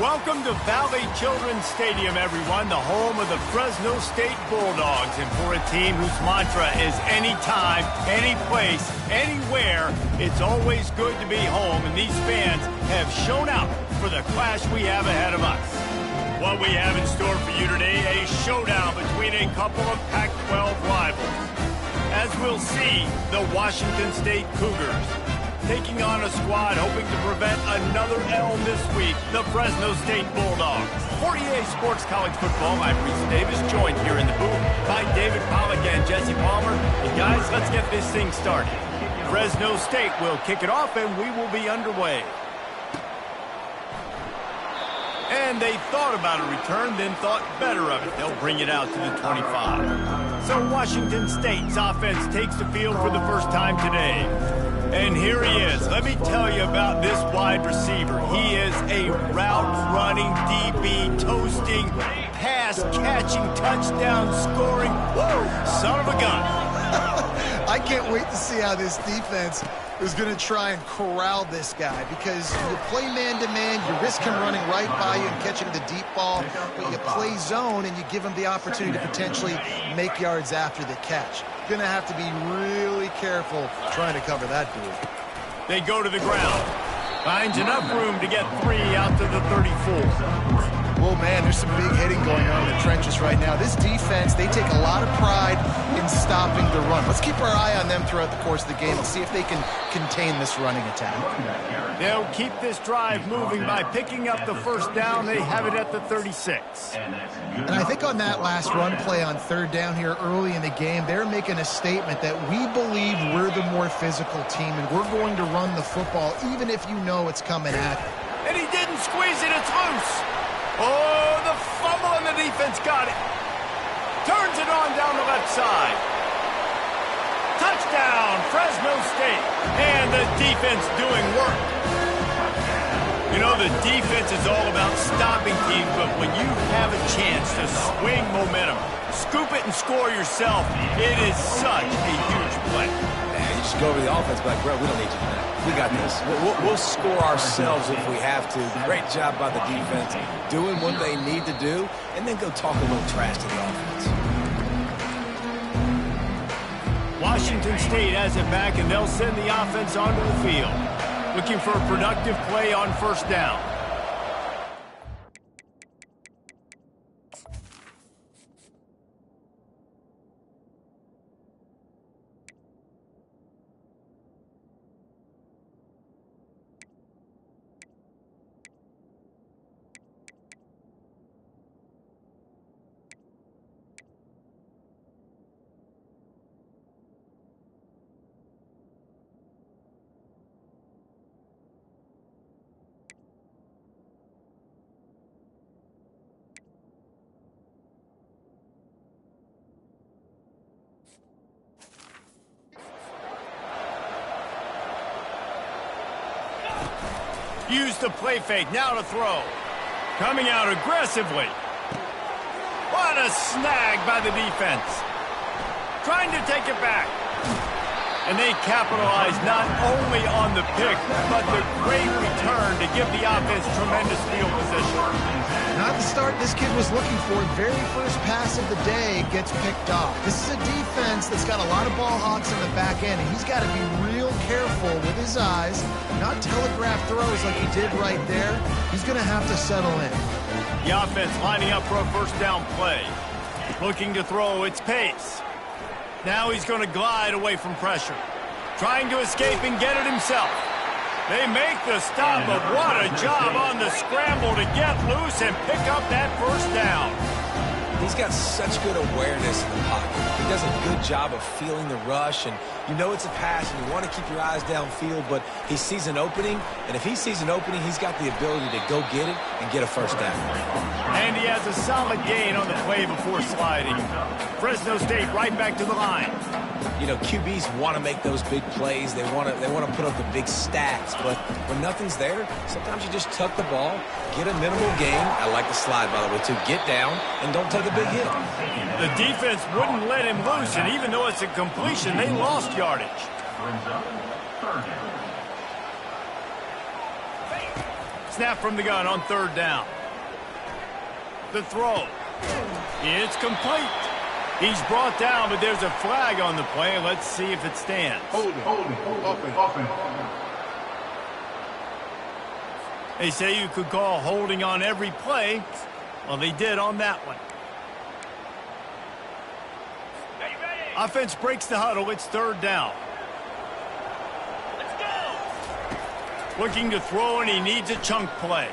Welcome to Valley Children's Stadium, everyone, the home of the Fresno State Bulldogs. And for a team whose mantra is anytime, any place, anywhere, it's always good to be home. And these fans have shown out for the clash we have ahead of us. What we have in store for you today, a showdown between a couple of Pac-12 rivals. As we'll see, the Washington State Cougars taking on a squad hoping to prevent another L this week, the Fresno State Bulldogs. For EA Sports College Football, I'm Reese Davis, joined here in the booth by David Pollack and Jesse Palmer. And guys, let's get this thing started. Fresno State will kick it off and we will be underway. And they thought about a return, then thought better of it. They'll bring it out to the 25. So Washington State's offense takes the field for the first time today. And here he is. Let me tell you about this wide receiver. He is a route-running DB, toasting, pass-catching, touchdown-scoring, son of a gun. I can't wait to see how this defense is going to try and corral this guy, because you play man-to-man, you risk him running right by you and catching the deep ball, but you play zone and you give him the opportunity to potentially make yards after the catch. Going to have to be really careful trying to cover that dude. They go to the ground. Finds enough room to get 3 out to the 34. Well, man, there's some big hitting going on in the trenches right now. This defense, they take a lot of pride in stopping the run. Let's keep our eye on them throughout the course of the game and see if they can contain this running attack. They'll keep this drive moving by picking up the first down. They have it at the 36. And I think on that last run play on third down here early in the game, they're making a statement that we believe we're the more physical team and we're going to run the football even if you know it's coming at you. And he didn't squeeze it. It's loose. Oh, the fumble, and the defense got it. Turns it on down the left side. Touchdown, Fresno State. And the defense doing work. You know, the defense is all about stopping teams, but when you have a chance to swing momentum, scoop it and score yourself, it is such a huge play. Man, you just go over the offense, but bro, we don't need you to do that. We got this. We'll score ourselves if we have to. Great job by the defense, doing what they need to do, and then go talk a little trash to the offense. Washington State has it back, and they'll send the offense onto the field, looking for a productive play on first down. Use the play fake, now to throw. Coming out aggressively. What a snag by the defense. Trying to take it back. And they capitalize not only on the pick, but the great return to give the offense tremendous field position. Not the start this kid was looking for. Very first pass of the day gets picked off. This is a defense that's got a lot of ball hawks in the back end, and he's got to be real careful with his eyes, not telegraph throws like he did right there. He's going to have to settle in. The offense lining up for a first down play. Looking to throw its pace. Now he's going to glide away from pressure. Trying to escape and get it himself. They make the stop, but what a job on the scramble to get loose and pick up that first down. He's got such good awareness in the pocket. He does a good job of feeling the rush, and you know it's a pass, and you want to keep your eyes downfield, but he sees an opening, and if he sees an opening, he's got the ability to go get it and get a first down. And he has a solid gain on the play before sliding. Fresno State right back to the line. You know, QBs want to make those big plays. They want to put up the big stats. But when nothing's there, sometimes you just tuck the ball, get a minimal gain. I like the slide, by the way, too. Get down and don't take a big hit. The defense wouldn't let him loose, and even though it's a completion, they lost yardage. Snap from the gun on 3rd down. The throw. It's complete. He's brought down, but there's a flag on the play. Let's see if it stands. Holding. Offense. They say you could call holding on every play. Well, they did on that one. Offense breaks the huddle. It's 3rd down. Let's go. Looking to throw, and he needs a chunk play.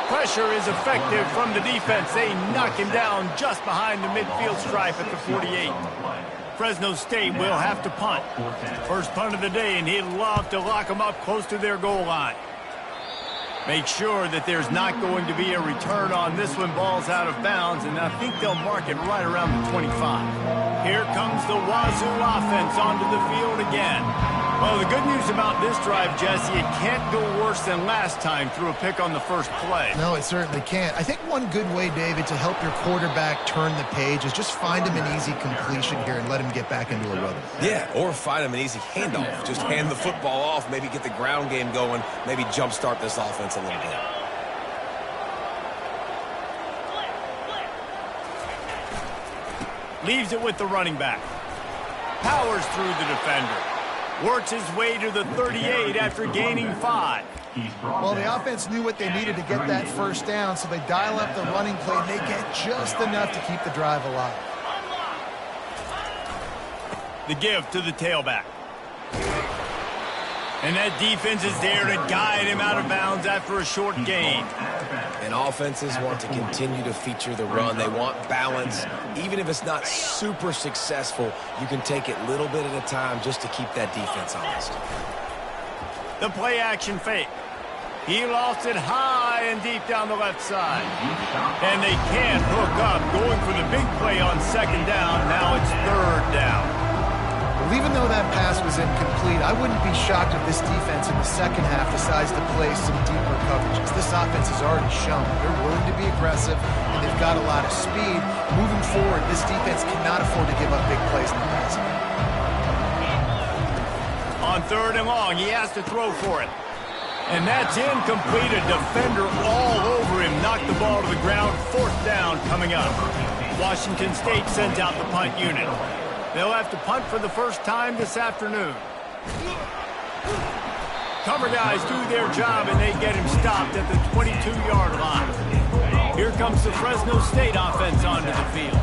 Pressure is effective from the defense. They knock him down just behind the midfield stripe at the 48. Fresno State will have to punt. First punt of the day, and he'd love to lock them up close to their goal line. Make sure that there's not going to be a return on this one. Ball's out of bounds, and I think they'll mark it right around the 25. Here comes the Wazoo offense onto the field again. Well, the good news about this drive, Jesse, it can't go worse than last time through a pick on the first play. No, it certainly can't. I think one good way, David, to help your quarterback turn the page is just find him an easy completion here and let him get back into a rhythm. Yeah, or find him an easy handoff. Just hand the football off, maybe get the ground game going, maybe jumpstart this offense a little bit. Leaves it with the running back. Powers through the defender. Works his way to the 38 after gaining 5. Well, the offense knew what they needed to get that first down, so they dial up the running play, and they get just enough to keep the drive alive. The give to the tailback. And that defense is there to guide him out of bounds after a short gain. And offenses want to continue to feature the run. They want balance. Even if it's not super successful, you can take it little bit at a time just to keep that defense honest. The play action fake. He lost it high and deep down the left side. And they can't hook up. Going for the big play on 2nd down. Now it's 3rd down. Well, even though that pass was incomplete, I wouldn't be shocked if this defense in the second half decides to play some deeper coverages. This offense has already shown they're willing to be aggressive, and they've got a lot of speed. Moving forward, this defense cannot afford to give up big plays in the passing game. On 3rd and long, he has to throw for it. And that's incomplete. A defender all over him. Knocked the ball to the ground. 4th down coming up. Washington State sends out the punt unit. They'll have to punt for the first time this afternoon. Cover guys do their job, and they get him stopped at the 22-yard line. Here comes the Fresno State offense onto the field.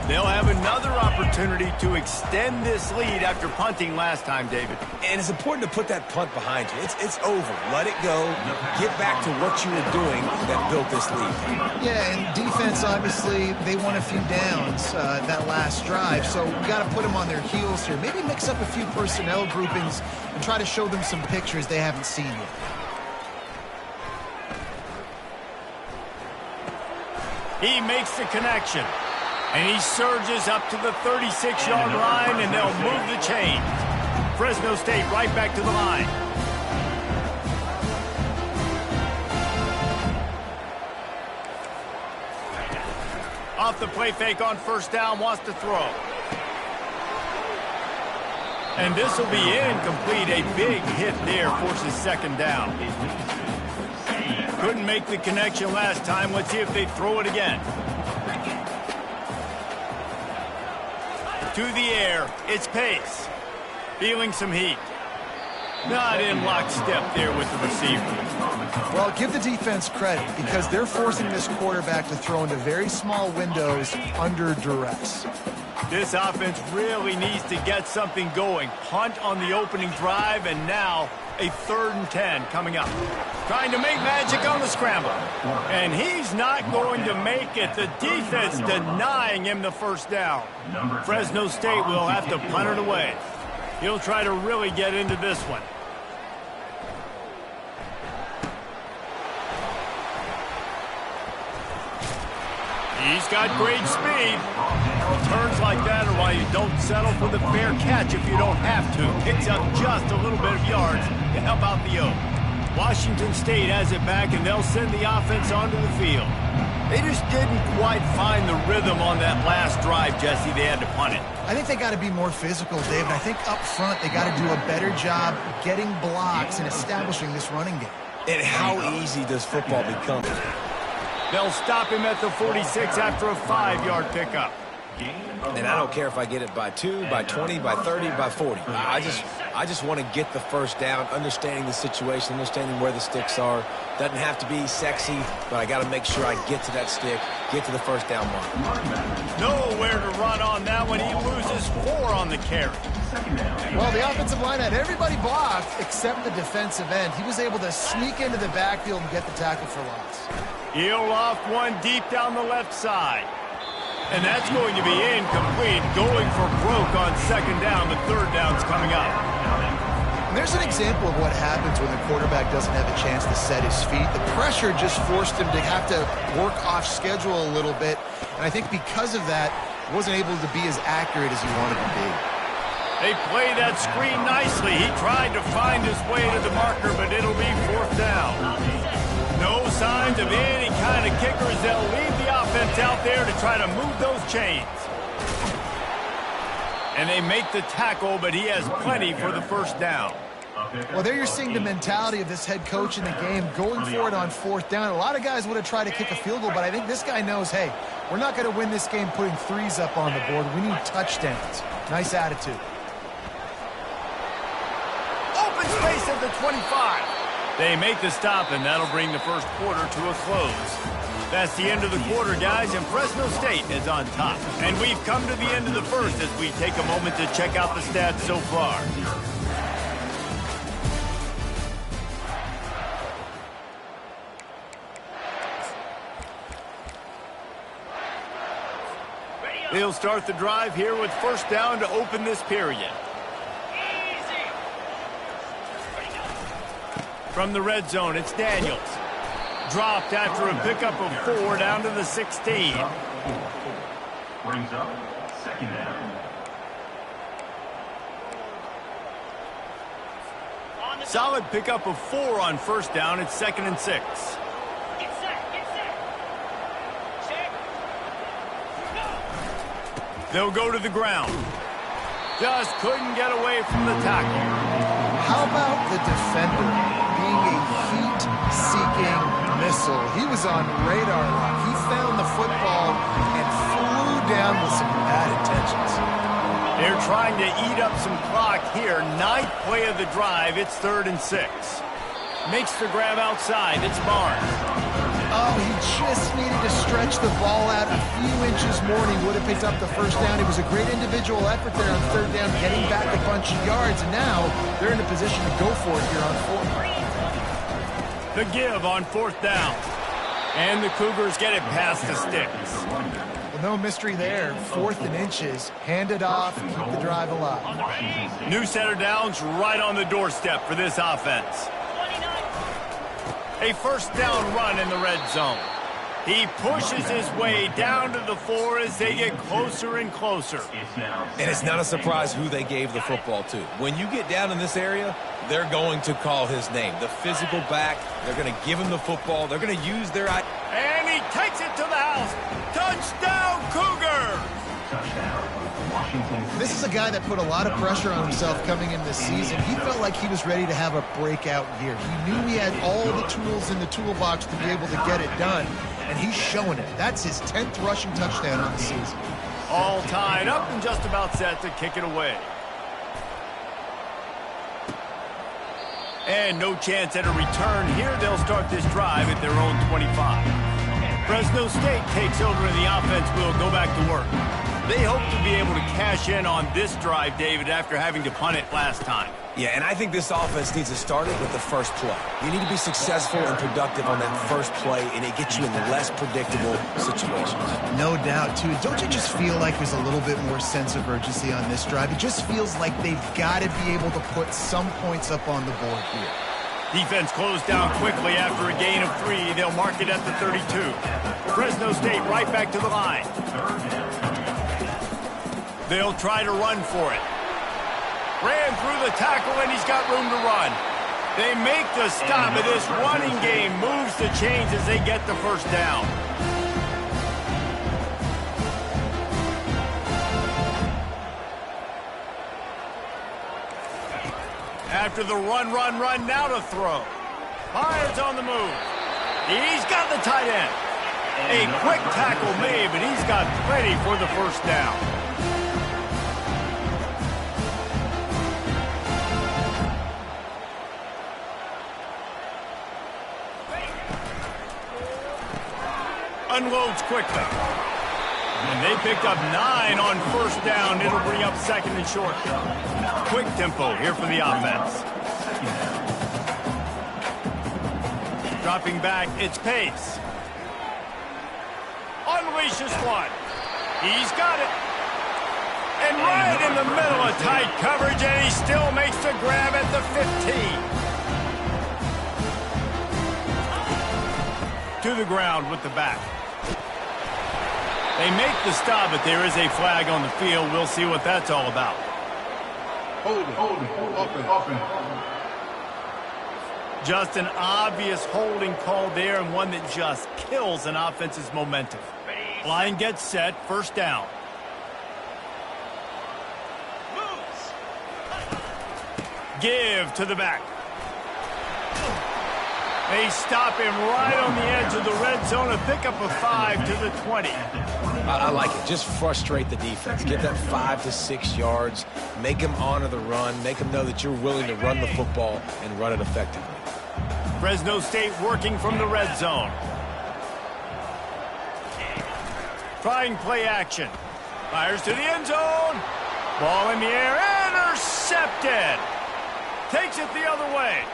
They'll have another opportunity to extend this lead after punting last time, David. And it's important to put that punt behind you. It's over. Let it go. Get back to what you were doing that built this lead. Yeah, and defense, obviously, they won a few downs that last drive, so we got to put them on their heels here. Maybe mix up a few personnel groupings and try to show them some pictures they haven't seen yet. He makes the connection. And he surges up to the 36-yard line, and they'll move the chain. Fresno State right back to the line. Off the play fake on 1st down, wants to throw. And this will be incomplete. A big hit there forces 2nd down. Couldn't make the connection last time. Let's see if they throw it again. To the air, it's Pace. Feeling some heat. Not in lockstep there with the receiver. Well, give the defense credit because they're forcing this quarterback to throw into very small windows under duress. This offense really needs to get something going. Punt on the opening drive, and now a 3rd and 10 coming up. Trying to make magic on the scramble. And he's not going to make it. The defense denying him the 1st down. Fresno State will have to punt it away. He'll try to really get into this one. He's got great speed. Turns like that are why you don't settle for the fair catch if you don't have to. Picks up just a little bit of yards to help out the Oak. Washington State has it back, and they'll send the offense onto the field. They just didn't quite find the rhythm on that last drive, Jesse. They had to punt it. I think they got to be more physical, David. I think up front they got to do a better job getting blocks and establishing this running game. And how easy does football become? They'll stop him at the 46 after a 5-yard pickup. And I don't care if I get it by 2, by 20, by 30, by 40. I just want to get the first down, understanding the situation, understanding where the sticks are. Doesn't have to be sexy, but I got to make sure I get to that stick, get to the first down mark. Nowhere to run on that one. He loses 4 on the carry. Well, the offensive line had everybody blocked except the defensive end. He was able to sneak into the backfield and get the tackle for loss. He'll off one deep down the left side. And that's going to be incomplete, going for broke on second down. The third down's coming up. And there's an example of what happens when the quarterback doesn't have a chance to set his feet. The pressure just forced him to have to work off schedule a little bit. And I think because of that, he wasn't able to be as accurate as he wanted to be. They play that screen nicely. He tried to find his way to the marker, but it'll be fourth down. No signs of any kind of kickers. They'll leave the offense out there to try to move those chains. And they make the tackle, but he has plenty for the first down. Well, there you're seeing the mentality of this head coach in the game, going for it on fourth down. A lot of guys would have tried to kick a field goal, but I think this guy knows, hey, we're not going to win this game putting threes up on the board. We need touchdowns. Nice attitude. Open space at the 25. They make the stop, and that'll bring the first quarter to a close. That's the end of the quarter, guys, and Fresno State is on top. And we've come to the end of the first as we take a moment to check out the stats so far. They'll start the drive here with first down to open this period. From the red zone, it's Daniels. Dropped after a pickup of 4 down to the 16. Brings up second down. Solid pickup of 4 on first down. It's 2nd and 6. They'll go to the ground. Just couldn't get away from the tackle. How about the defender being a heat-seeking missile? He was on radar lock. He found the football and flew down with some bad intentions. They're trying to eat up some clock here. 9th play of the drive. It's 3rd and 6. Makes the grab outside. It's Barnes. Oh, he just needed to stretch the ball out a few inches more, and he would have picked up the first down. It was a great individual effort there on 3rd down, getting back a bunch of yards, and now they're in a position to go for it here on 4th. The give on 4th down. And the Cougars get it past the sticks. Well, no mystery there. 4th and inches. Hand it off, keep the drive alive. New set of downs right on the doorstep for this offense. A first down run in the red zone. He pushes his way down to the 4 as they get closer and closer. And it's not a surprise who they gave the football to. When you get down in this area, they're going to call his name. The physical back, they're going to give him the football. They're going to use their... And he takes it to the house. Touchdown, Cougar! This is a guy that put a lot of pressure on himself coming into this season. He felt like he was ready to have a breakout year. He knew he had all the tools in the toolbox to be able to get it done, and he's showing it. That's his 10th rushing touchdown on the season. All tied up and just about set to kick it away. And no chance at a return here. They'll start this drive at their own 25. Fresno State takes over and the offense will go back to work. They hope to be able to cash in on this drive, David, after having to punt it last time. Yeah, and I think this offense needs to start it with the first play. You need to be successful and productive on that first play, and it gets you in less predictable situations. No doubt, too. Don't you just feel like there's a little bit more sense of urgency on this drive? It just feels like they've got to be able to put some points up on the board here. Defense closed down quickly after a gain of 3. They'll mark it at the 32. Fresno State right back to the line. They'll try to run for it. Ran through the tackle, and he's got room to run. They make the stop, and this running game moves the chains as they get the first down. After the run, now to throw. Myers on the move. He's got the tight end. A quick tackle made, but he's got plenty for the first down. Unloads quickly. And they picked up 9 on first down. It'll bring up second and short. Quick tempo here for the offense. Dropping back, it's Pace. Unleashes one. He's got it. And right in the middle of tight coverage, and he still makes the grab at the 15. To the ground with the back. They make the stop, but there is a flag on the field. We'll see what that's all about. Holding. Just an obvious holding call there, and one that just kills an offense's momentum. Line gets set, first down. Give to the back. They stop him right on the edge of the red zone and pick up a 5 to the 20. I like it. Just frustrate the defense. Get that 5 to 6 yards. Make them honor the run. Make them know that you're willing to run the football and run it effectively. Fresno State working from the red zone. Trying play action. Fires to the end zone. Ball in the air. Intercepted. Takes it the other way.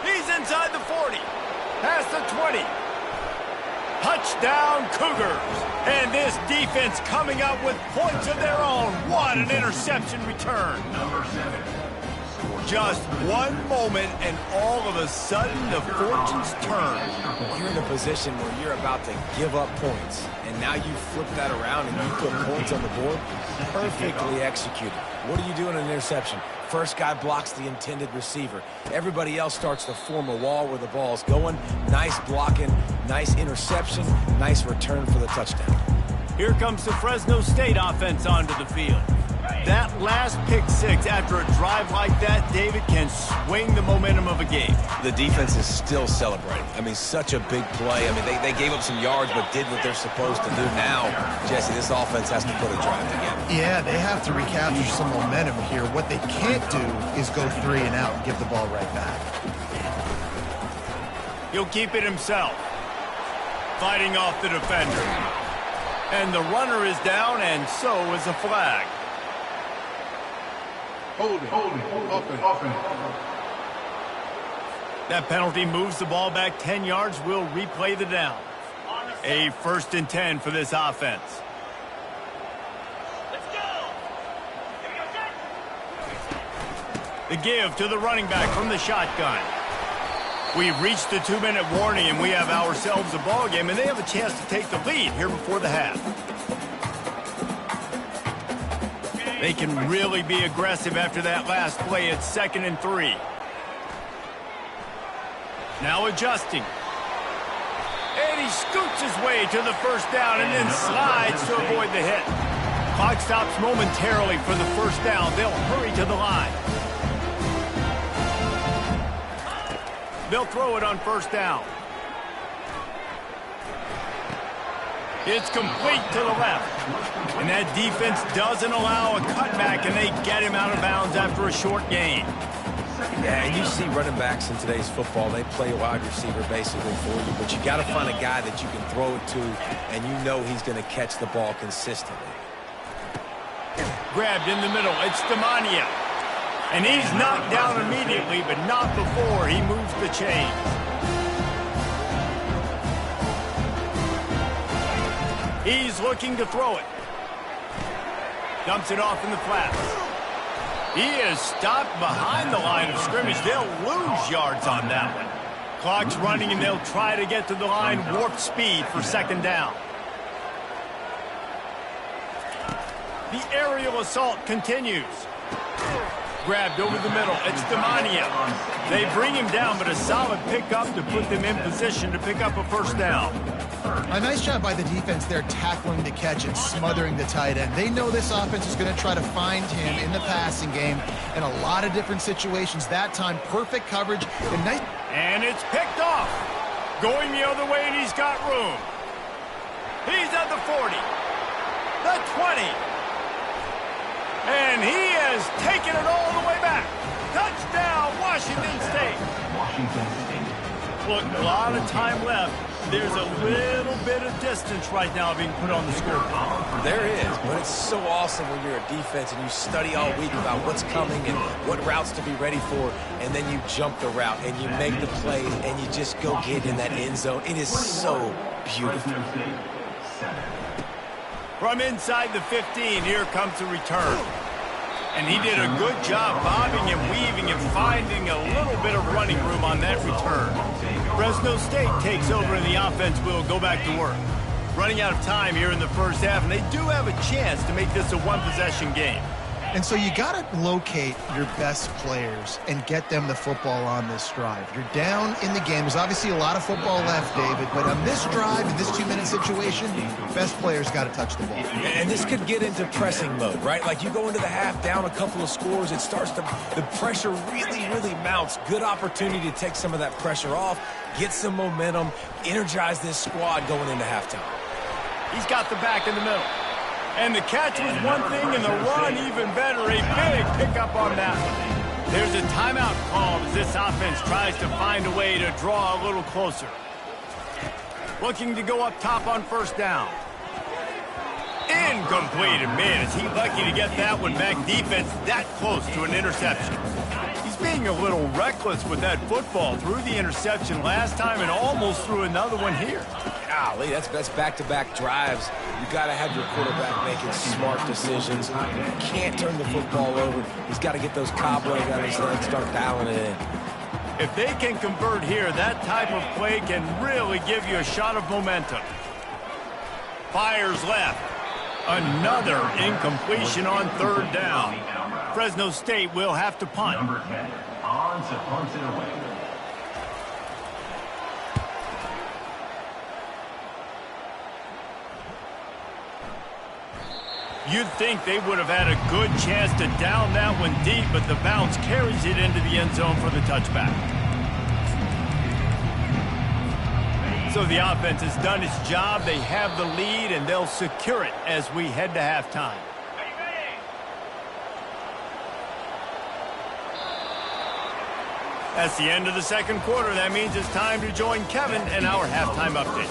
He's inside the 40. Past the 20. Touchdown Cougars. And this defense coming up with points of their own. What an interception return. Number 7. Just one moment, and all of a sudden, the fortunes turn. You're in a position where you're about to give up points, and now you flip that around and you put points on the board. Perfectly executed. What do you do in an interception? First guy blocks the intended receiver. Everybody else starts to form a wall where the ball's going. Nice blocking, nice interception, nice return for the touchdown. Here comes the Fresno State offense onto the field. That last pick six after a drive like that, David, can swing the momentum of a game. The defense is still celebrating. I mean, such a big play. I mean, they gave up some yards but did what they're supposed to do. Now, Jesse, this offense has to put a drive together. Yeah, they have to recapture some momentum here. What they can't do is go 3 and out and give the ball right back. He'll keep it himself. Fighting off the defender. And the runner is down, and so is a flag. Holding. That penalty moves the ball back 10 yards. We'll replay the down. A 1st and 10 for this offense. Let's go. The give to the running back from the shotgun. We've reached the 2-minute warning, and we have ourselves a ball game, and they have a chance to take the lead here before the half. They can really be aggressive after that last play. It's 2nd and 3. Now adjusting. And he scoots his way to the first down and then slides to avoid the hit. Clock stops momentarily for the first down. They'll hurry to the line. They'll throw it on first down. It's complete to the left. And that defense doesn't allow a cutback, and they get him out of bounds after a short gain. Yeah, and you see running backs in today's football, they play wide receiver basically for you, but you got to find a guy that you can throw it to, and you know he's going to catch the ball consistently. Grabbed in the middle, it's Demania. And he's knocked down immediately, but not before he moves the chains. He's looking to throw it. Dumps it off in the flats. He is stopped behind the line of scrimmage. They'll lose yards on that one. Clock's running, and they'll try to get to the line warp speed for 2nd down. The aerial assault continues. Grabbed over the middle. It's Demania. They bring him down, but a solid pickup to put them in position to pick up a first down. A nice job by the defense there, tackling the catch and smothering the tight end. They know this offense is going to try to find him in the passing game in a lot of different situations. That time, perfect coverage. And it's picked off. Going the other way, and he's got room. He's at the 40, the 20. And he has taken it all the way back. Touchdown, Washington State. Washington State. Look, a lot of time left. There's a little bit of distance right now being put on the scoreboard. There is, but it's so awesome when you're a defense and you study all week about what's coming and what routes to be ready for, and then you jump the route and you make the plays and you just go get in that end zone. It is so beautiful. From inside the 15, here comes the return. And he did a good job bobbing and weaving and finding a little bit of running room on that return. Fresno State takes over and the offense will go back to work. Running out of time here in the first half, and they do have a chance to make this a one-possession game. And so you got to locate your best players and get them the football on this drive. You're down in the game. There's obviously a lot of football left, David, but on this drive, in this 2-minute situation, best players got to touch the ball. And this could get into pressing mode, right? Like you go into the half down a couple of scores, it starts to, the pressure really mounts. Good opportunity to take some of that pressure off, get some momentum, energize this squad going into halftime. He's got the back in the middle. And the catch was one thing, and the run even better. A big pickup on that one. There's a timeout called as this offense tries to find a way to draw a little closer. Looking to go up top on first down. Incomplete. And man, is he lucky to get that one back. Defense that close to an interception. He's being a little reckless with that football. Threw the interception last time and almost threw another one here. Golly, that's back-to-back drives. You got to have your quarterback making smart decisions. You can't turn the football over. He's got to get those cobwebs out of his head and start dialing it in. If they can convert here, that type of play can really give you a shot of momentum. Fires left. Another incompletion on third down. Fresno State will have to punt. Number 10, on to punt it away. You'd think they would have had a good chance to down that one deep, but the bounce carries it into the end zone for the touchback. So the offense has done its job. They have the lead, and they'll secure it as we head to halftime. That's the end of the second quarter. That means it's time to join Kevin and our halftime update.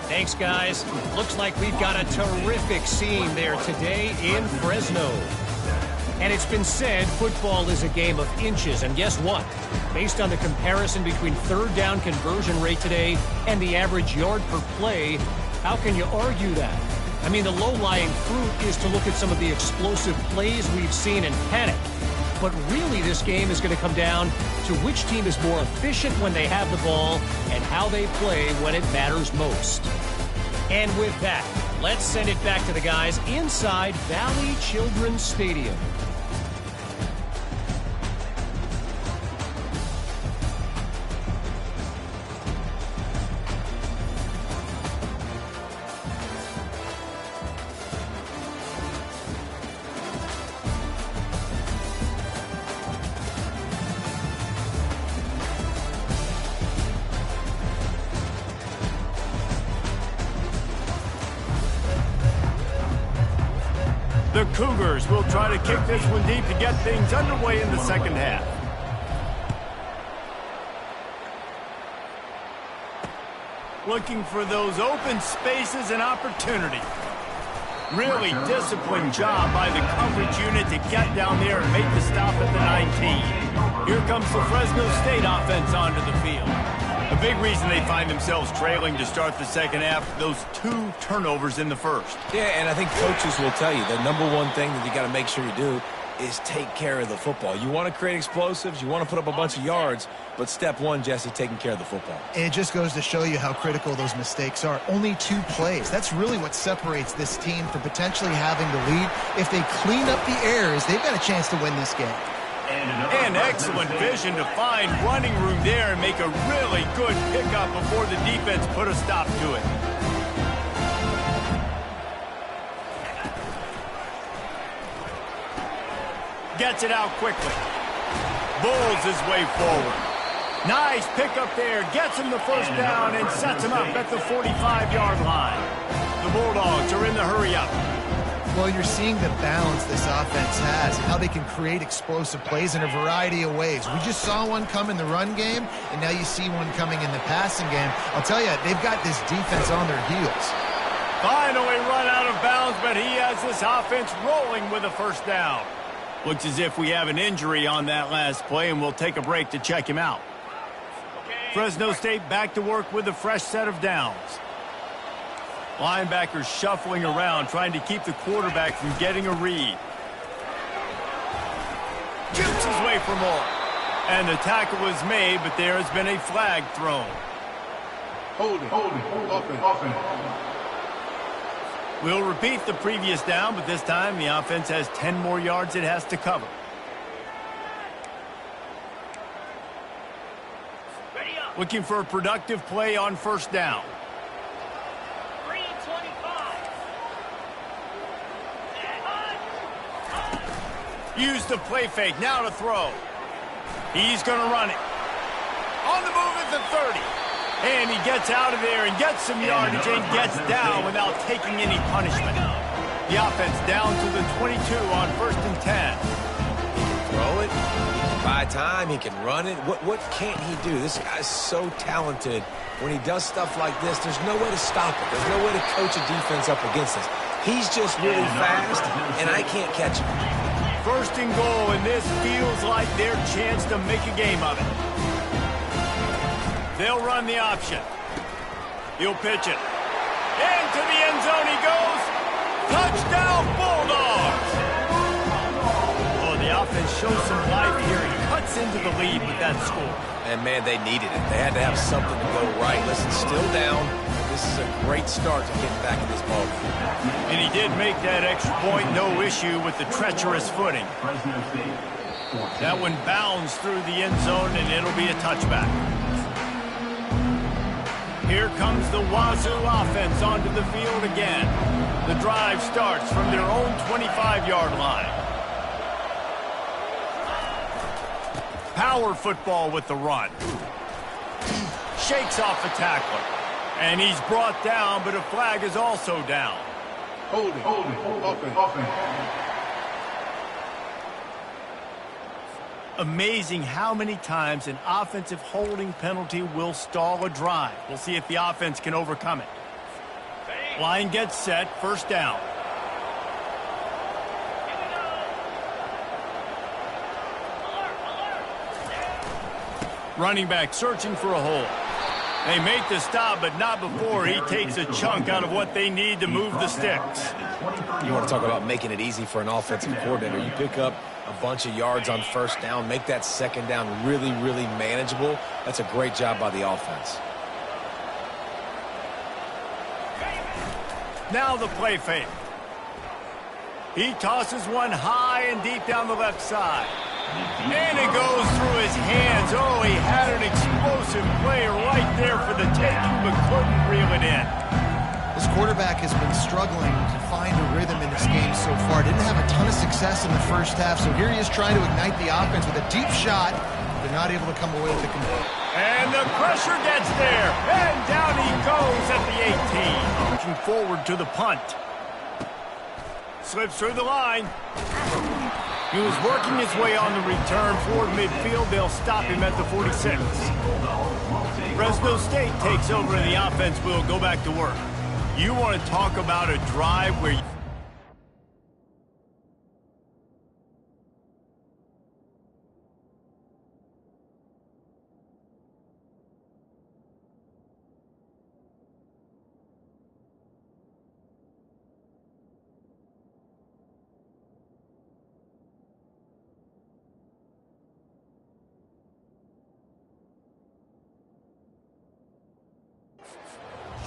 Thanks, guys. Looks like we've got a terrific scene there today in Fresno. And it's been said football is a game of inches. And guess what? Based on the comparison between third down conversion rate today and the average yard per play, how can you argue that? I mean, the low-lying fruit is to look at some of the explosive plays we've seen and panic. But really, this game is going to come down to which team is more efficient when they have the ball and how they play when it matters most. And with that, let's send it back to the guys inside Valley Children's Stadium. The Cougars will try to kick this one deep to get things underway in the second half. Looking for those open spaces and opportunity. Really disciplined job by the coverage unit to get down there and make the stop at the 19. Here comes the Fresno State offense onto the field. A big reason they find themselves trailing to start the second half, those 2 turnovers in the first. Yeah, and I think coaches will tell you the number one thing that you got to make sure you do is take care of the football. You want to create explosives, you want to put up a bunch of yards, but step one, Jesse, taking care of the football. It just goes to show you how critical those mistakes are. Only 2 plays. That's really what separates this team from potentially having the lead. If they clean up the errors, they've got a chance to win this game. And excellent vision to find running room there and make a really good pickup before the defense put a stop to it. Gets it out quickly. Bulls his way forward. Nice pickup there. Gets him the first down and sets him up at the 45-yard line. The Bulldogs are in the hurry-up. Well, you're seeing the balance this offense has and how they can create explosive plays in a variety of ways. We just saw one come in the run game, and now you see one coming in the passing game. I'll tell you, they've got this defense on their heels. Finally run out of bounds, but he has this offense rolling with a first down. Looks as if we have an injury on that last play, and we'll take a break to check him out. Fresno State back to work with a fresh set of downs. Linebackers shuffling around, trying to keep the quarterback from getting a read. Jukes his way for more. And the tackle was made, but there has been a flag thrown. Holding, offense. We'll repeat the previous down, but this time the offense has 10 more yards it has to cover. Looking for a productive play on first down. Use the play fake, now to throw. He's going to run it. On the move at the 30. And he gets out of there and gets some yardage and gets down without taking any punishment. The offense down to the 22 on 1st and 10. He can throw it, he can buy time, he can run it. What can't he do? This guy's so talented. When he does stuff like this, there's no way to stop it. There's no way to coach a defense up against this. He's just really fast, and I can't catch him. 1st and goal, and this feels like their chance to make a game of it. They'll run the option. He'll pitch it. Into the end zone he goes. Touchdown, Bulldogs! Oh, the offense shows some life here. He cuts into the lead with that score. And, man, they needed it. They had to have something to go right. Listen, still down. This is a great start to getting back in this ballgame. And he did make that extra point, no issue with the treacherous footing. That one bounds through the end zone, and it'll be a touchback. Here comes the Wazoo offense onto the field again. The drive starts from their own 25-yard line. Power football with the run. Shakes off the tackler. And he's brought down, but a flag is also down. Holding, offense. Amazing how many times an offensive holding penalty will stall a drive. We'll see if the offense can overcome it. Line gets set, 1st down. Running back searching for a hole. They make the stop, but not before he takes a chunk out of what they need to move the sticks. You want to talk about making it easy for an offensive coordinator. You pick up a bunch of yards on 1st down, make that 2nd down really, really manageable. That's a great job by the offense. Now the play fake. He tosses one high and deep down the left side. And it goes through his hands. Oh, he had an explosive play right there for the taking, but couldn't reel it in. This quarterback has been struggling to find a rhythm in this game so far. Didn't have a ton of success in the first half, so here he is trying to ignite the offense with a deep shot. They're not able to come away with the complete. And the pressure gets there. And down he goes at the 18. Looking forward to the punt. Slips through the line. He was working his way on the return toward midfield. They'll stop him at the 46. Fresno State takes over and the offense will go back to work. You want to talk about a drive where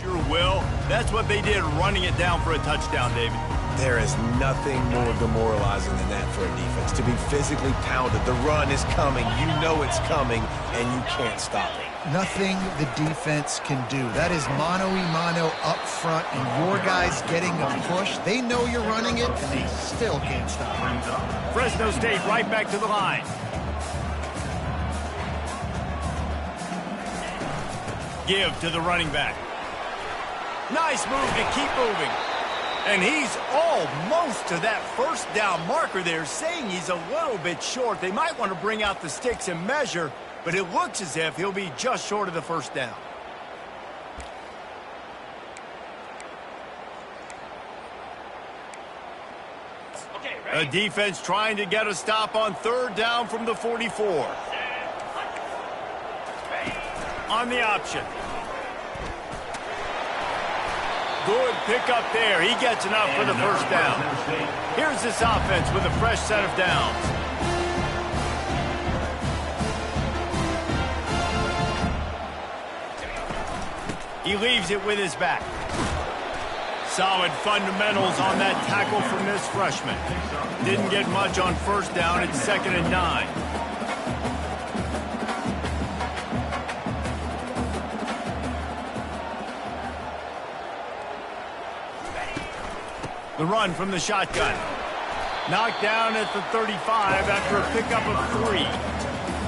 sure will. That's what they did, running it down for a touchdown, David. There is nothing more demoralizing than that for a defense. To be physically pounded. The run is coming. You know it's coming, and you can't stop it. Nothing the defense can do. That is mano-a-mano up front, and your guys getting a push. They know you're running it, and they still can't stop it. Fresno State right back to the line. Give to the running back. Nice move to keep moving. And he's almost to that first down marker there, saying he's a little bit short. They might want to bring out the sticks and measure, but it looks as if he'll be just short of the first down. A defense trying to get a stop on third down from the 44. On the option. Good pickup there. He gets enough for the first down. Here's this offense with a fresh set of downs. He leaves it with his back. Solid fundamentals on that tackle from this freshman. Didn't get much on first down. It's 2nd and 9. The run from the shotgun. Knocked down at the 35 after a pickup of 3.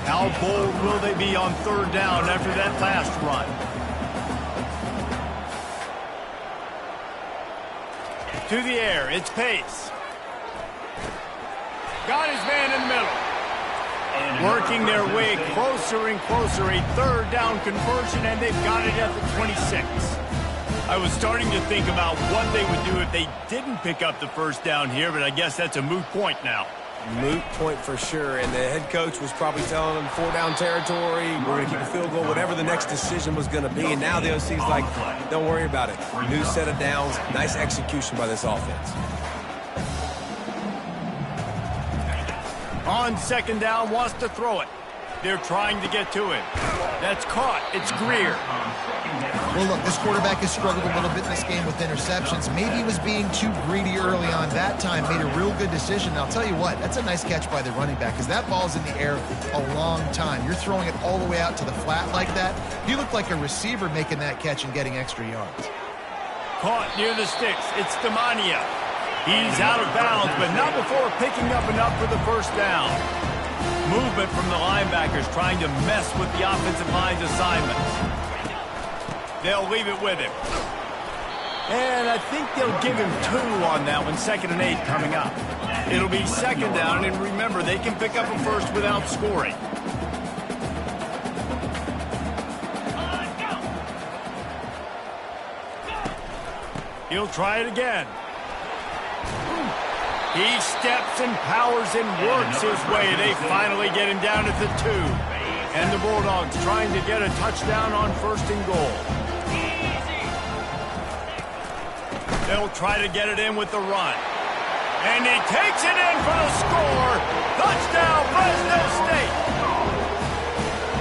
How bold will they be on third down after that last run? To the air, it's Pace. Got his man in the middle. Working their way closer and closer. A third down conversion, and they've got it at the 26. I was starting to think about what they would do if they didn't pick up the first down here, but I guess that's a moot point now. Moot point for sure, and the head coach was probably telling them 4-down territory, we're going to keep a field goal, whatever the next decision was going to be, and now the OC's like, don't worry about it. New set of downs, nice execution by this offense. On 2nd down, wants to throw it. They're trying to get to him. That's caught. It's Greer. Well, look, this quarterback has struggled a little bit in this game with interceptions. Maybe he was being too greedy early on. That time made a real good decision. I'll tell you what, that's a nice catch by the running back because that ball's in the air a long time. You're throwing it all the way out to the flat like that. He looked like a receiver making that catch and getting extra yards. Caught near the sticks. It's Demania. He's out of bounds, but not before picking up enough for the first down. Movement from the linebackers trying to mess with the offensive line's assignments. They'll leave it with him. And I think they'll give him 2 on that one. 2nd and 8 coming up. It'll be 2nd down, and remember, they can pick up a first without scoring. He'll try it again. He steps and powers and works his way. They finally get him down at the 2. And the Bulldogs trying to get a touchdown on 1st and goal. They'll try to get it in with the run. And he takes it in for the score. Touchdown, Fresno State.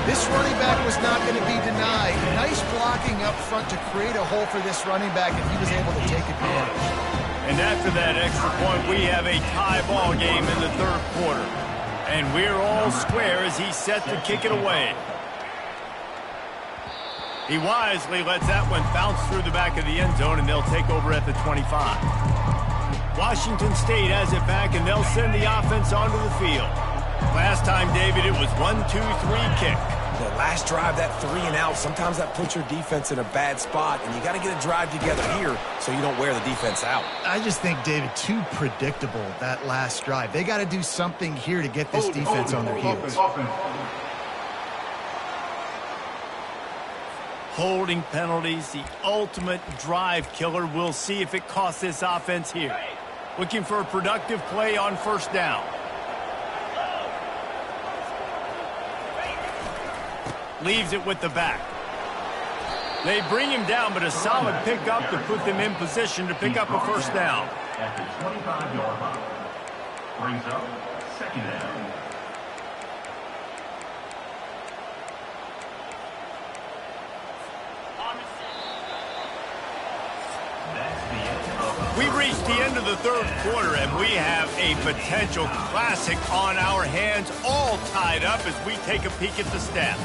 This running back was not going to be denied. Nice blocking up front to create a hole for this running back, and he was able to take advantage. And after that extra point, we have a tie ball game in the 3rd quarter. And we're all square as he's set to kick it away. He wisely lets that one bounce through the back of the end zone, and they'll take over at the 25. Washington State has it back, and they'll send the offense onto the field. Last time, David, it was 1-2-3 kick. The last drive, that 3 and out, sometimes that puts your defense in a bad spot, and you got to get a drive together here so you don't wear the defense out. I just think, David, too predictable, that last drive. They got to do something here to get this defense on their heels. Holding penalties, the ultimate drive killer. We'll see if it costs this offense here. Looking for a productive play on 1st down. Leaves it with the back. They bring him down, but a solid pickup to put them in position to pick up a 1st down. At the 25-yard line. Brings up 2nd down. That's the end of We've reached the end of the third quarter, and we have a potential classic on our hands, all tied up as we take a peek at the stats.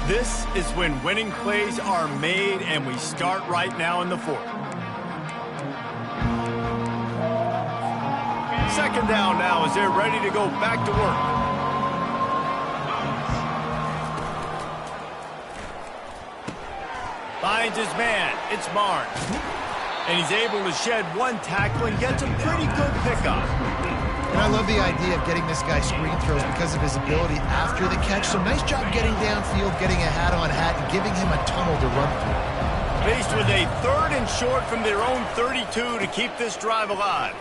This is when winning plays are made, and we start right now in the fourth. Second down now as they're ready to go back to work. Finds his man. It's Barnes. And he's able to shed one tackle and gets a pretty good pickup. And I love the idea of getting this guy screen throws because of his ability after the catch. So nice job getting downfield, getting a hat-on-hat, and giving him a tunnel to run through. Faced with a 3rd and short from their own 32 to keep this drive alive.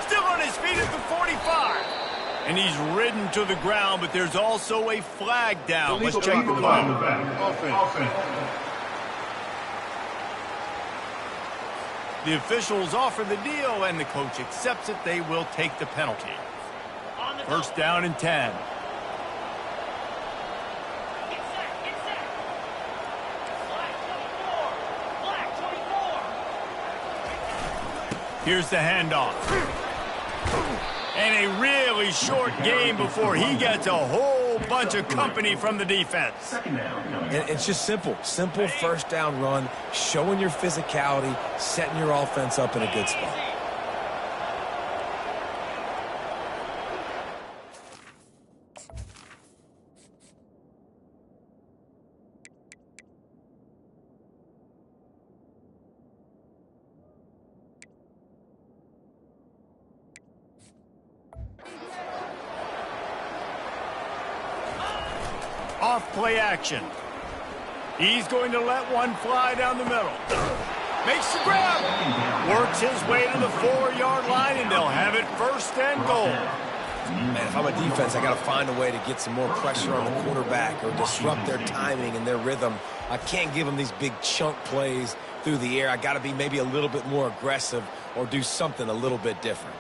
Still on his feet at the 45. And he's ridden to the ground, but there's also a flag down. Let's check the call. Offense. The officials offer the deal, and the coach accepts it. They will take the penalty. First down and 10. Here's the handoff. And a really short game before he gets a whole bunch of company from the defense. And it's just simple. Simple first down run, showing your physicality, setting your offense up in a good spot. Off play action. He's going to let one fly down the middle. Makes the grab. Works his way to the 4-yard line, and they'll have it first and goal. Man, if I'm a defense, I got to find a way to get some more pressure on the quarterback or disrupt their timing and their rhythm. I can't give them these big chunk plays through the air. I got to be maybe a little bit more aggressive or do something a little bit different.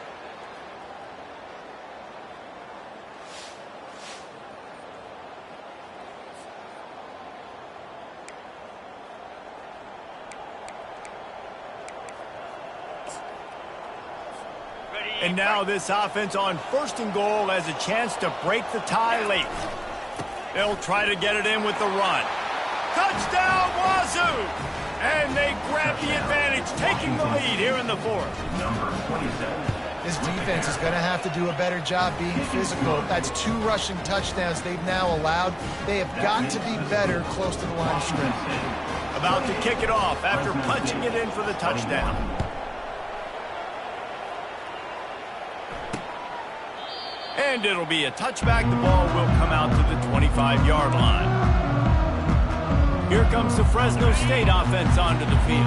And now this offense on 1st and goal has a chance to break the tie late. They'll try to get it in with the run. Touchdown, Wazoo! And they grab the advantage, taking the lead here in the fourth. This defense is going to have to do a better job being physical. That's 2 rushing touchdowns they've now allowed. They have got to be better close to the line of scrimmage. About to kick it off after punching it in for the touchdown. And it'll be a touchback. The ball will come out to the 25-yard line. Here comes the Fresno State offense onto the field.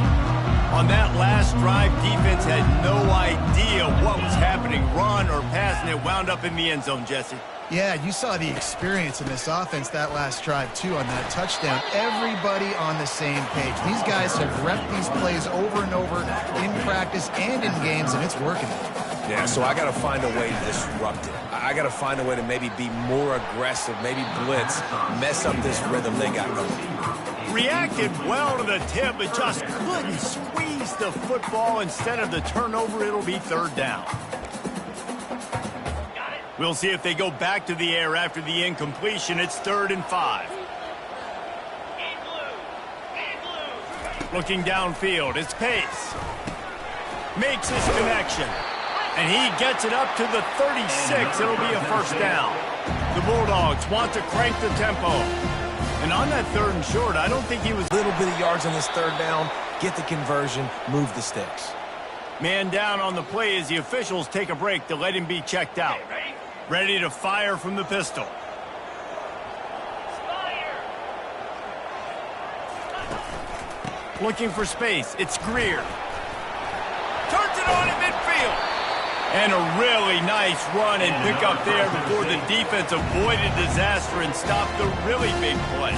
On that last drive, defense had no idea what was happening, run or pass, and it wound up in the end zone, Jesse. Yeah, you saw the experience in this offense that last drive, too, on that touchdown. Everybody on the same page. These guys have repped these plays over and over in practice and in games, and it's working. Yeah, so I got to find a way to disrupt it. I got to find a way to maybe be more aggressive, maybe blitz, mess up this rhythm they got going. Reacted well to the tip, but just couldn't squeeze the football. Instead of the turnover, it'll be 3rd down. We'll see if they go back to the air after the incompletion. It's 3rd and 5. Looking downfield, it's Pace. Makes his connection. And he gets it up to the 36. It'll be a first down. The Bulldogs want to crank the tempo. And on that 3rd and short, I don't think he was... Little bit of yards on this 3rd down, get the conversion, move the sticks. Man down on the play as the officials take a break to let him be checked out. Ready to fire from the pistol. Looking for space. It's Greer. Turns it on in midfield. And a really nice run and pick up there before the defense avoided disaster and stopped the really big play.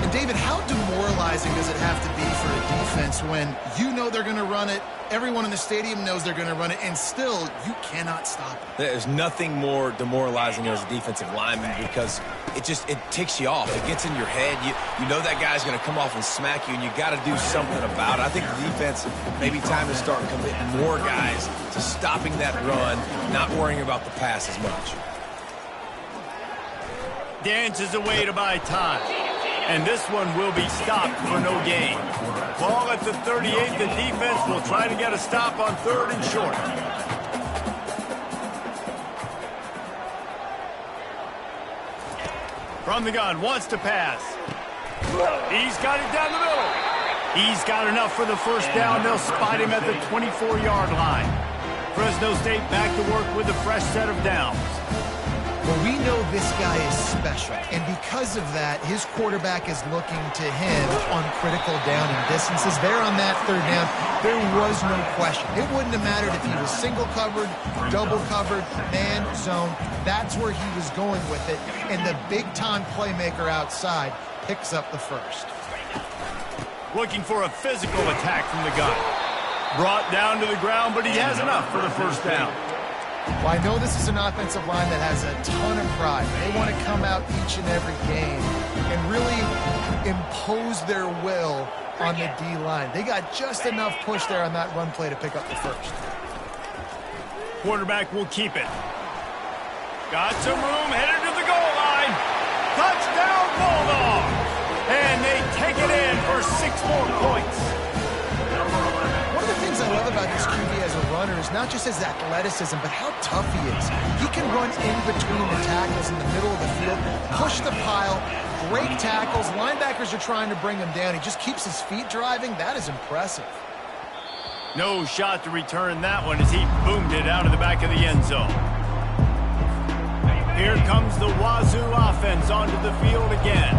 And David, how demoralizing does it have to be for a defense when you know they're going to run it, everyone in the stadium knows they're going to run it, and still you cannot stop it? There's nothing more demoralizing as a defensive lineman because it ticks you off. It gets in your head. You know that guy's going to come off and smack you, and you got to do something about it. I think the defense, maybe time to start committing more guys to stopping that run, not worrying about the pass as much. Dances away to buy time. And this one will be stopped for no gain. Ball at the 38. The defense will try to get a stop on 3rd and short. From the gun, wants to pass. He's got it down the middle. He's got enough for the first down. They'll spot him at the 24-yard line. Fresno State back to work with a fresh set of downs. Well, we know this guy is special, and because of that, his quarterback is looking to him on critical down and distances. There on that 3rd down, there was no question. It wouldn't have mattered if he was single covered, double covered, man, zone. That's where he was going with it, and the big-time playmaker outside picks up the first. Looking for a physical attack from the gun. Brought down to the ground, but he has enough for the first down. Well, I know this is an offensive line that has a ton of pride. They want to come out each and every game and really impose their will on the D-line. They got just enough push there on that run play to pick up the first. Quarterback will keep it. Got some room, headed to the goal line. Touchdown, Bulldogs! And they take it in for 6 more points. One of the things I love about this QB as a runner is not just his athleticism, but how tough he is. He can run in between the tackles in the middle of the field, push the pile, break tackles. Linebackers are trying to bring him down. He just keeps his feet driving. That is impressive. No shot to return that one as he boomed it out of the back of the end zone. Here comes the Wazoo offense onto the field again.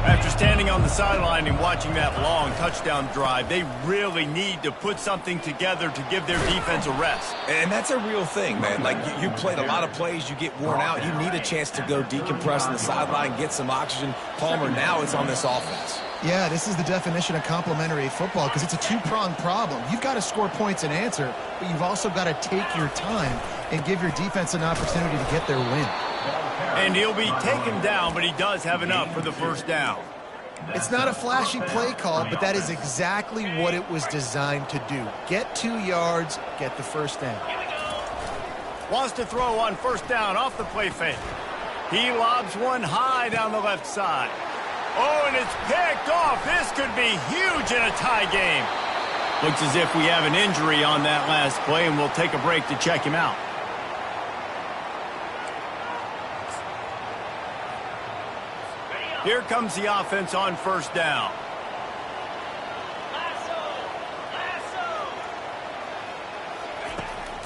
After standing on the sideline and watching that long touchdown drive, they really need to put something together to give their defense a rest. And that's a real thing, man. Like, you played a lot of plays, you get worn out, you need a chance to go decompress on the sideline, get some oxygen. Palmer, now it's on this offense. Yeah, this is the definition of complementary football because it's a two-pronged problem. You've got to score points and answer, but you've also got to take your time and give your defense an opportunity to get their win. And he'll be taken down, but he does have enough for the first down. It's not a flashy play call, but that is exactly what it was designed to do. Get 2 yards, get the first down. Wants to throw on first down off the play fake. He lobs one high down the left side. Oh, and it's picked off. This could be huge in a tie game. Looks as if we have an injury on that last play, and we'll take a break to check him out. Here comes the offense on first down.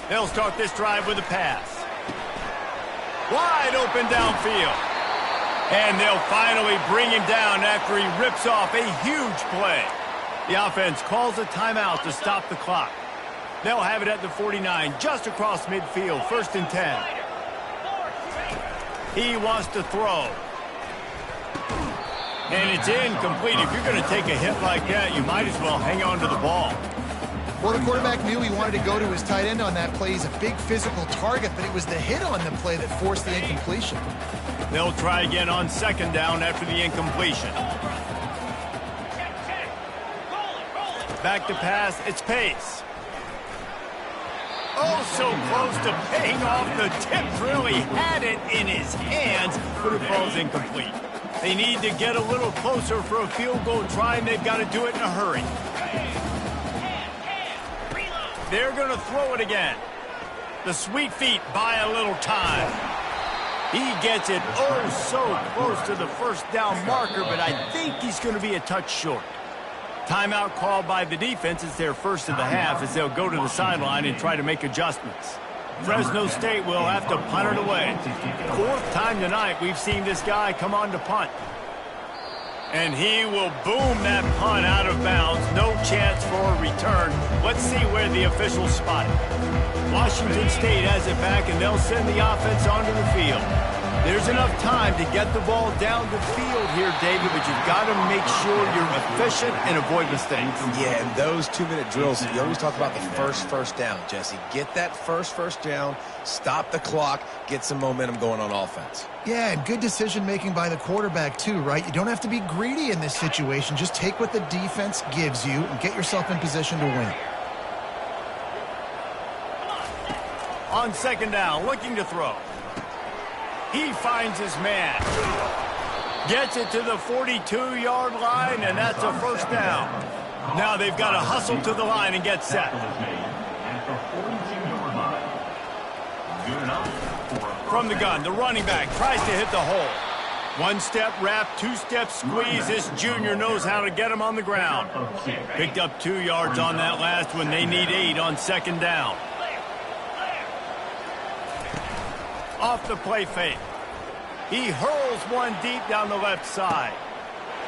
They'll start this drive with a pass. Wide open downfield. And they'll finally bring him down after he rips off a huge play. The offense calls a timeout to stop the clock. They'll have it at the 49, just across midfield, 1st and 10. He wants to throw. And it's incomplete. If you're going to take a hit like that, you might as well hang on to the ball. Well, the quarterback knew he wanted to go to his tight end on that play. He's a big physical target, but it was the hit on the play that forced the incompletion. They'll try again on 2nd down after the incompletion. Back to pass. It's Pace. Oh, so close to paying off. The tip really had it in his hands, but it falls incomplete. They need to get a little closer for a field goal try, and they've got to do it in a hurry. They're going to throw it again. The sweet feet buy a little time. He gets it oh so close to the first down marker, but I think he's going to be a touch short. Timeout called by the defense. It's their first of the half as they'll go to the sideline and try to make adjustments. Fresno State will have to punt it away. 4th time tonight we've seen this guy come on to punt. And he will boom that punt out of bounds. No chance for a return. Let's see where the officials spot it. Washington State has it back, and they'll send the offense onto the field. There's enough time to get the ball down the field here, David, but you've got to make sure you're efficient and avoid mistakes. Yeah, and those 2-minute drills, you always talk about the first down, Jesse. Get that first down, stop the clock, get some momentum going on offense. Yeah, and good decision-making by the quarterback, too, right? You don't have to be greedy in this situation. Just take what the defense gives you and get yourself in position to win. On second down, looking to throw. He finds his man. Gets it to the 42-yard line, and that's a first down. Now they've got to hustle to the line and get set. From the gun, the running back tries to hit the hole. One-step wrap, two-step squeeze. This junior knows how to get him on the ground. Picked up 2 yards on that last one. They need 8 on second down. Off the play fake. He hurls one deep down the left side.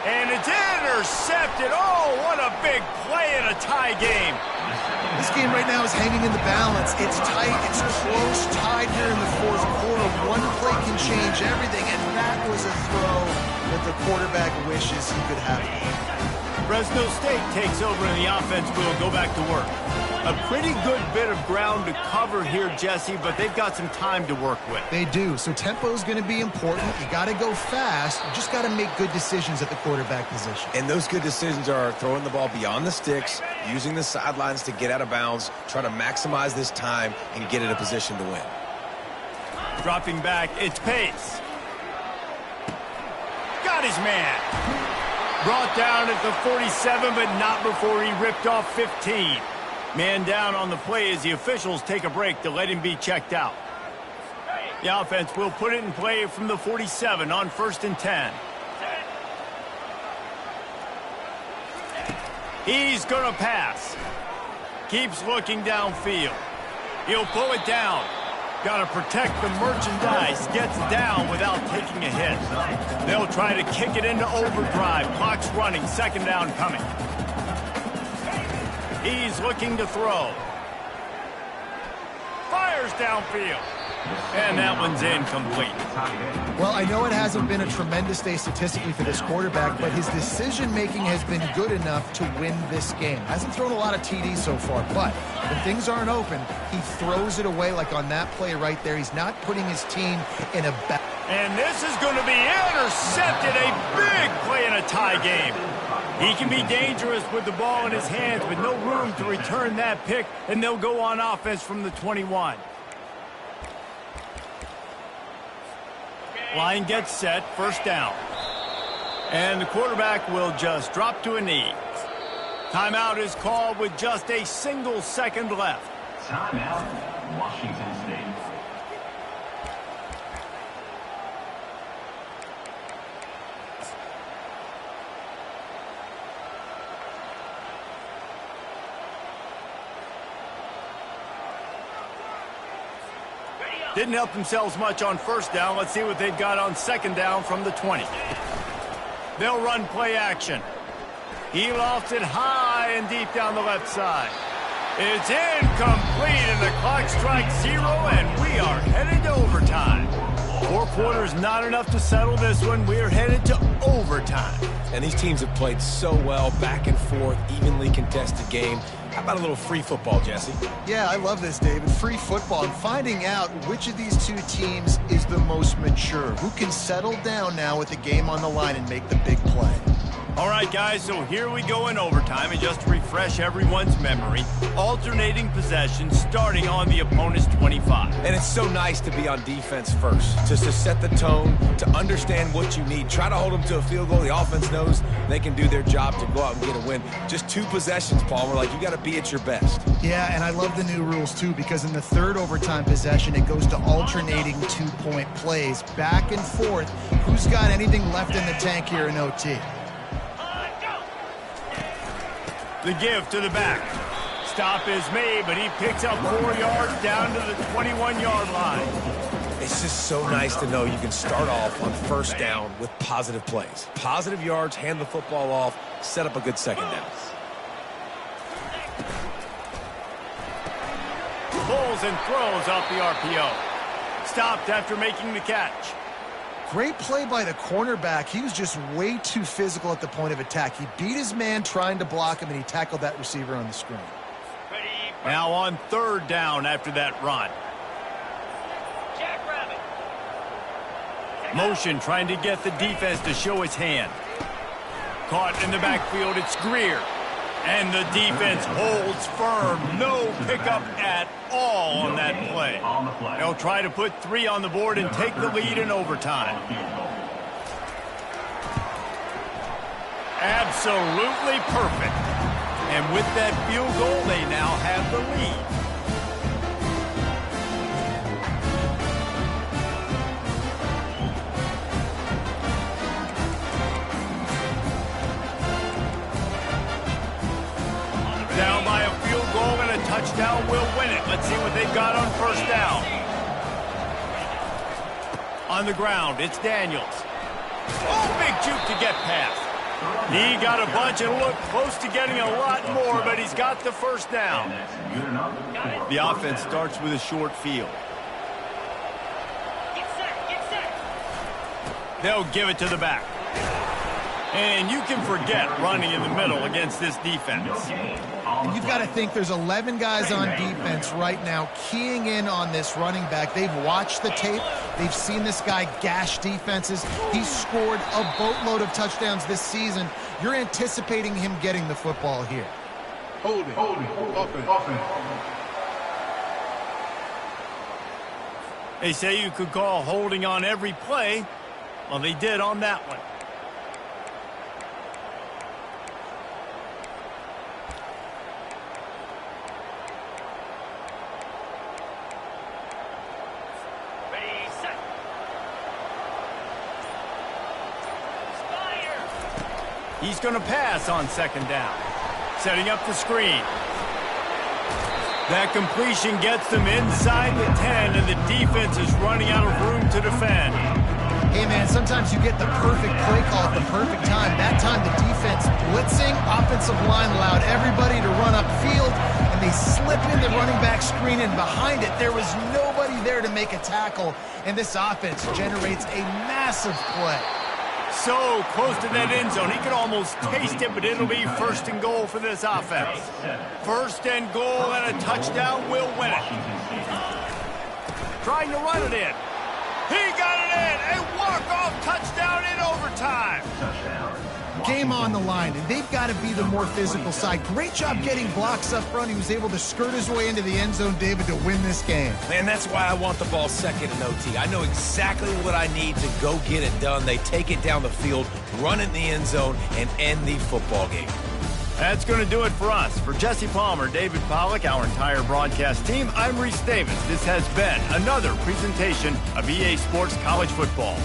And it's intercepted. Oh, what a big play in a tie game. This game right now is hanging in the balance. It's tight. It's close. Tied here in the fourth quarter. One play can change everything, and that was a throw that the quarterback wishes he could have. Fresno State takes over and the offense will go back to work. A pretty good bit of ground to cover here, Jesse, but they've got some time to work with. They do, so tempo is going to be important. You got to go fast. You just got to make good decisions at the quarterback position. And those good decisions are throwing the ball beyond the sticks, using the sidelines to get out of bounds, try to maximize this time and get in a position to win. Dropping back, it's Pace. Got his man. Brought down at the 47, but not before he ripped off 15. Man down on the play as the officials take a break to let him be checked out. The offense will put it in play from the 47 on 1st and 10. He's going to pass. Keeps looking downfield. He'll pull it down. Got to protect the merchandise. Gets down without taking a hit. They'll try to kick it into overdrive. Clock's running. Second down coming. He's looking to throw. Fires downfield. And that one's incomplete. Well, I know it hasn't been a tremendous day statistically for this quarterback, but his decision-making has been good enough to win this game. Hasn't thrown a lot of TDs so far, but when things aren't open, he throws it away like on that play right there. He's not putting his team in a bad... And this is going to be intercepted. A big play in a tie game. He can be dangerous with the ball in his hands, but no room to return that pick, and they'll go on offense from the 21. Line gets set, first down. And the quarterback will just drop to a knee. Timeout is called with just a single second left. Timeout, Washington State. Didn't help themselves much on first down. Let's see what they've got on second down from the 20. They'll run play action. He lofts it high and deep down the left side. It's incomplete, and the clock strikes 0, and we are headed to overtime. 4 quarters not enough to settle this one. We're headed to overtime. And these teams have played so well, back and forth, evenly contested game. How about a little free football, Jesse? Yeah, I love this, David. Free football and finding out which of these two teams is the most mature. Who can settle down now with the game on the line and make the big play. All right, guys, so here we go in overtime, and just to refresh everyone's memory, alternating possession starting on the opponent's 25. And it's so nice to be on defense first, just to set the tone, to understand what you need. Try to hold them to a field goal. The offense knows they can do their job to go out and get a win. Just 2 possessions, Paul. We're like, you got to be at your best. Yeah, and I love the new rules, too, because in the third overtime possession, it goes to alternating 2-point plays, back and forth. Who's got anything left in the tank here in OT? The give to the back. Stop is made, but he picks up 4 yards down to the 21-yard line. It's just so nice to know you can start off on first down with positive plays. Positive yards, hand the football off, set up a good second down. Pulls and throws off the RPO. Stopped after making the catch. Great play by the cornerback. He was just way too physical at the point of attack. He beat his man trying to block him, and he tackled that receiver on the screen. Now on 3rd down after that run. Motion trying to get the defense to show his hand. Caught in the backfield, it's Greer. And the defense holds firm. No pickup at all on that play. They'll try to put 3 on the board and take the lead in overtime. Absolutely perfect. And with that field goal, they now have the lead. Down by a field goal and a touchdown will win it. Let's see what they've got on 1st down. On the ground, it's Daniels. Oh, big juke to get past. He got a bunch and looked close to getting a lot more, but he's got the 1st down. The offense starts with a short field. They'll give it to the back. And you can forget running in the middle against this defense. And you've got to think there's 11 guys on defense right now keying in on this running back. They've watched the tape. They've seen this guy gash defenses. He's scored a boatload of touchdowns this season. You're anticipating him getting the football here. Holding. Offense. They say you could call holding on every play. Well, they did on that one. He's going to pass on 2nd down. Setting up the screen. That completion gets them inside the 10, and the defense is running out of room to defend. Hey, man, sometimes you get the perfect play call at the perfect time. That time the defense blitzing, offensive line allowed everybody to run upfield, and they slip in the running back screen, and behind it there was nobody there to make a tackle, and this offense generates a massive play. So close to that end zone. He could almost taste it, but it'll be 1st and goal for this offense. 1st and goal and a touchdown will win it. Trying to run it in. He got it in. A walk-off touchdown in overtime. Game on the line, and they've got to be the more physical side. Great job getting blocks up front. He was able to skirt his way into the end zone, David, to win this game. Man, that's why I want the ball 2nd in OT. I know exactly what I need to go get it done. They take it down the field, run it in the end zone, and end the football game. That's going to do it for us. For Jesse Palmer, David Pollack, our entire broadcast team, I'm Reese Davis. This has been another presentation of EA Sports College Football.